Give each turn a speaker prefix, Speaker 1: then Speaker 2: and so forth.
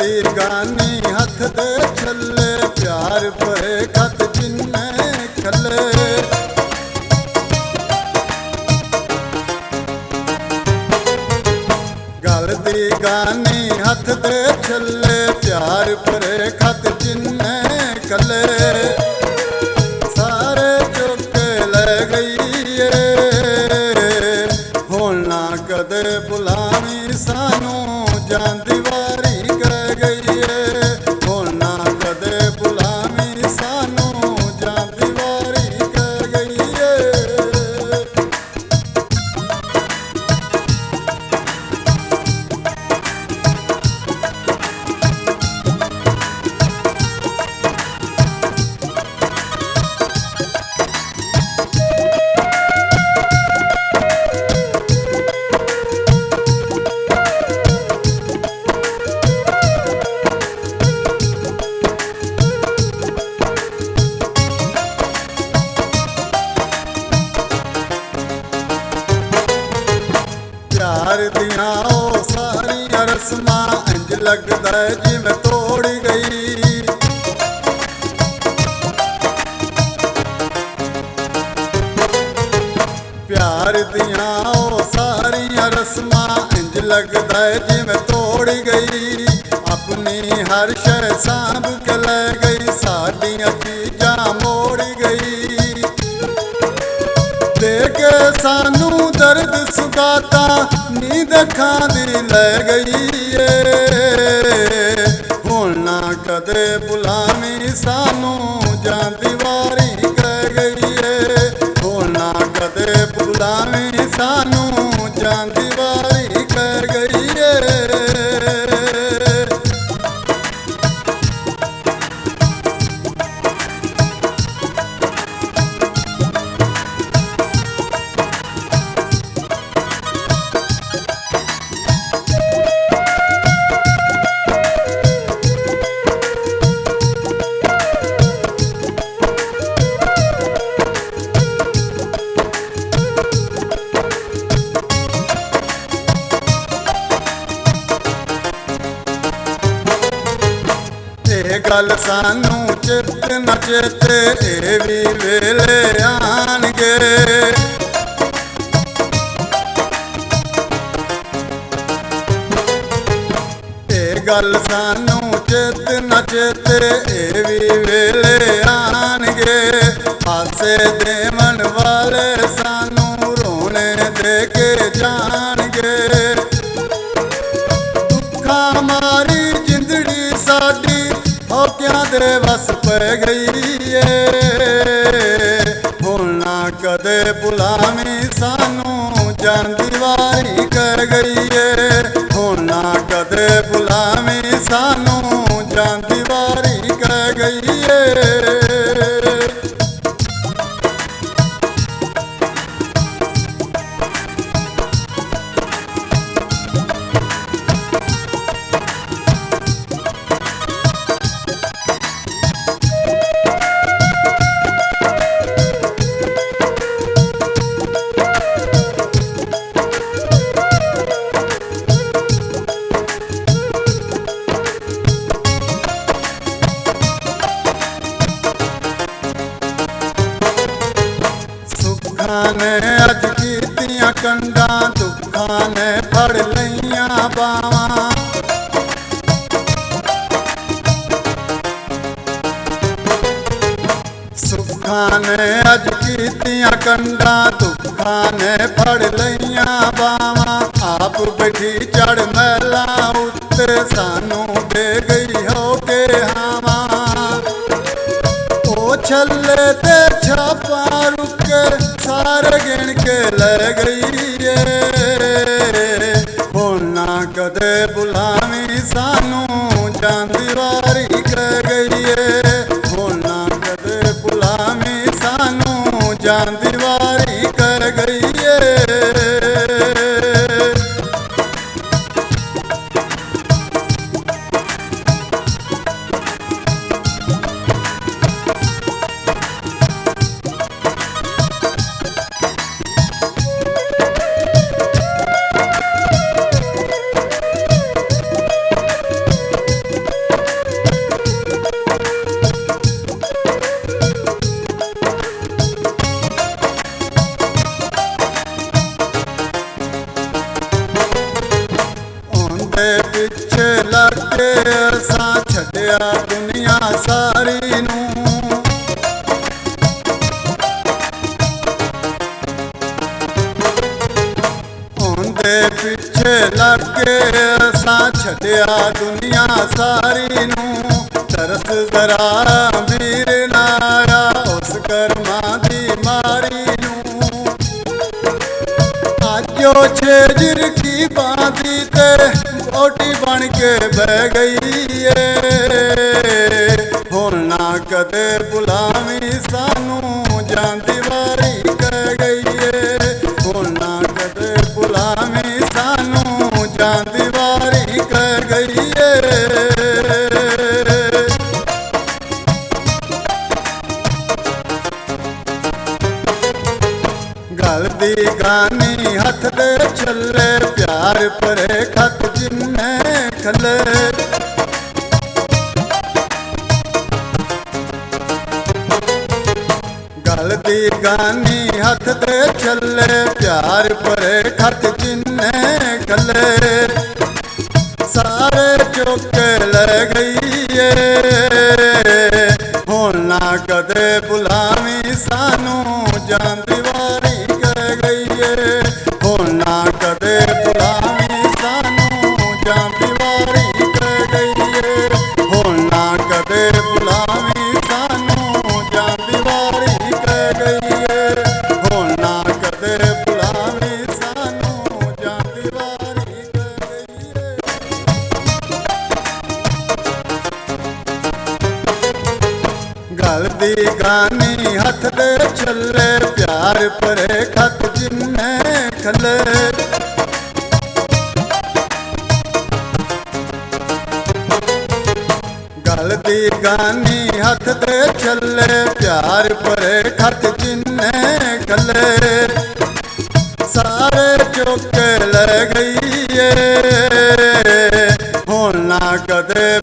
Speaker 1: दी गानी हथ दे छले, प्यार भरे खत जिन्ने खले। गल दी गानी हथ दे छले, प्यार भरे खत जिन्ने खले। सारे चुक ले गई हुण ना कदे बुलावी सानू, जांदी वारी कह गई है। हुण ना कदे बुलावी सानू, जांदी वारी कह गई है। प्यार दिया ओ सारिया रस्मां इंज लगदा जिवें तोड़ गई। प्यार दिया ओ सारिया रस्मां इंज लगदा जिवें तोड़ गई। अपनी हर शय सांभ के ले गई, साडियां चीजां मोड़ गई। दे के सानू दर्द सुगाता, नींद खांदी ले गई है। हुण ना कदे बुलावी सानू, जांदी वारी कह गई है। हुण ना कदे बुलावी सानू, जांदी वारी कह गई है। गल सानू चित न चेते, ए भी वेले आनगे। ए गल सानू चित न चेते, ए भी वेले आनगे। पासे देवन वाले सानू रोने दे के जाणगे। दुखा मारी जिंदड़ी साडी होकियां दे वस पै गई है। हुण ना कदे बुलावी सानू, जांदी वारी कर गई है। हुण ना कदे बुलावी सानू, जांदी वारी कर गई है। ने अज कीतियां कंडा, दुखा ने फड़ लईयां बावां। सुखा ने अज कीतियां कंडा, दुखा ने फड़ लईयां बावां। आप बैठी चढ़ महला उत्ते, सानू दे गई हो के हावां। ओ छले ते छापा रुके, सारे गिण के ले गई है। हुण ना कदे बुलावी सानू, जांदी वारी कह गई है। हुण ना कदे बुलावी सानू, जांदी वारी कर गई है। ਉਹਦੇ ਪਿੱਛੇ ਲੱਗ ਕੇ ਅਸਾਂ ਛੱਡਿਆ ਦੁਨੀਆ ਸਾਰੀ ਨੂੰ। ਉਹਦੇ ਪਿੱਛੇ ਲੱਗ ਕੇ ਅਸਾਂ ਛੱਡਿਆ ਦੁਨੀਆ ਸਾਰੀ ਨੂੰ। ਤਰਸ ਜ਼ਰਾ ਵੀਰ ਨਾ ਆਇਆ ਉਸ ਕਰਮਾਂ ਦੀ ਮਾਰੀ ਨੂੰ। ਅੱਜ ਉਹ ਛੇਜਰ ਕੀ ਬਾਂਦੀ ਤੇ ਵੋਟੀ ਬਣ ਕੇ ਬਹਿ ਗਈ ਏ। ਹੁਣ ਨਾ ਕਦੇ ਬੁਲਾਵੀਂ ਸਾਨੂੰ ਜਾਂਦੀ ਵਾਰੀ ਕਹਿ ਗਈ ਏ। ਹੁਣ ਨਾ ਕਦੇ ਬੁਲਾਵੀਂ ਸਾਨੂੰ ਜਾਂਦੀ ਵਾਰੀ ਕਹਿ ਗਈ ਏ। ਗਲ ਦੀ ਗਾਨੀ ਹੱਥ ਦੇ ਛੱਲੇ ਪਿਆਰ ਭਰੇ ਖਤ ਜਿੰਨੇ ਖੱਲੇ। ਗਲ ਦੀ ਗਾਨੀ ਹੱਥ ਦੇ ਛੱਲੇ ਪਿਆਰ ਭਰੇ ਖਤ ਜਿੰਨੇ ਖੱਲੇ। ਸਾਰੇ ਚੁੱਕ ਕੇ ਲੈ ਗਈ ਏ। ਹੁਣ ਨਾ ਕਦੇ ਬੁਲਾਵੀਂ ਸਾਨੂੰ ਜਾਂਦੀ ਵਾਰੀ ਕਹਿ ਗਈ ਏ। ਹੁਣ ਨਾ ਕਦੇ ਬੁਲਾਵੀਂ ਸਾਨੂੰ ਜਾਂਦੀ ਵਾਰੀ ਕਹਿ ਗਈ ਏ। ਹੁਣ ਨਾ ਕਦੇ ਬੁਲਾਵੀਂ ਸਾਨੂੰ ਜਾਂਦੀ ਵਾਰੀ ਕਹਿ ਗਈ ਏ। ਹੁਣ ਨਾ ਕਦੇ ਬੁਲਾਵੀਂ ਸਾਨੂੰ ਜਾਂਦੀ ਵਾਰੀ ਕਹਿ ਗਈ ਏ। ਗਲ ਦੀ ਗਾਨੀ ਹੱਥ ਦੇ ਛੱਲੇ ਪਿਆਰ ਭਰੇ ਖਤ ਜਿੰਨੇ ਖੱਲੇ। ਗਲ ਦੀ ਗਾਨੀ ਹੱਥ ਦੇ ਛੱਲੇ ਪਿਆਰ ਭਰੇ ਖਤ ਜਿੰਨੇ ਖੱਲੇ। ਸਾਰੇ ਚੁੱਕ ਕੇ ਲੈ ਗਈ ਏ। ਹੁਣ ਨਾ ਕਦੇ